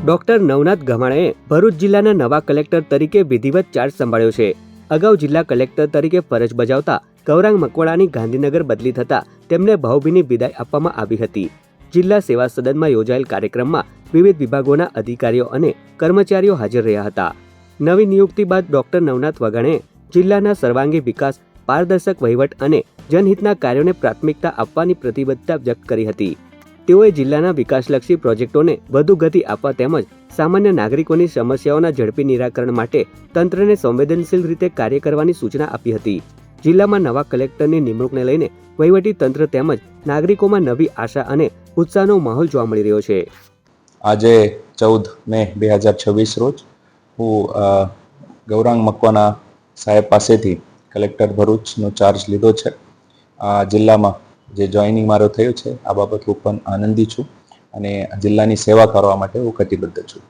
Doctor Navnath ગમાણાએ Bharuch જિલ્લાના નવા collector તરીકે વિધિવત ચાર્જ સંભાળ્યો છે। અગાઉ જિલ્લા કલેક્ટર તરીકે ફરજ બજાવતા ગૌરાંગ મકવાણાની ગાંધીનગર બદલી થતા તેમને ભાવભીની વિદાય આપવામાં આવી હતી। જિલ્લા સેવા સદનમાં યોજાયેલ કાર્યક્રમમાં વિવિધ વિભાગોના અધિકારીઓ અને કર્મચારીઓ હાજર રહ્યા હતા। નવી નિયુક્તિ બાદ ડોક્ટર નવનાથ વઘાણીએ જિલ્લાના સર્વાંગી વિકાસ, પારદર્શક વહીવટ અને જનહિતના કાર્યોને પ્રાથમિકતા આપવાની પ્રતિબદ્ધતા વ્યક્ત કરી હતી। તેઓએ જિલ્લાના વિકાસલક્ષી પ્રોજેક્ટોને વધુ ગતિ આપવા તેમજ સામાન્ય નાગરિકોની સમસ્યાઓના ઝડપી નિરાકરણ માટે તંત્રને સંવેદનશીલ રીતે કાર્ય કરવાની સૂચના આપી હતી। જિલ્લામાં નવા કલેક્ટરની નિમણૂકને લઈને વહીવટી તંત્ર તેમજ નાગરિકોમાં નવી આશા અને ઉત્સાહનો માહોલ જોવા મળી રહ્યો છે। આજે 14 મે 2026 રોજ હું ગૌરાંગ મકવાણા સાહેબ પાસેથી કલેક્ટર ભરૂચનો ચાર્જ લીધો છે। આ જિલ્લામાં જે જોઈનિંગ મારો થયો છે આ બાબત હું પણ આનંદી છું અને જિલ્લાની સેવા કરવા માટે હું કટિબદ્ધ છું।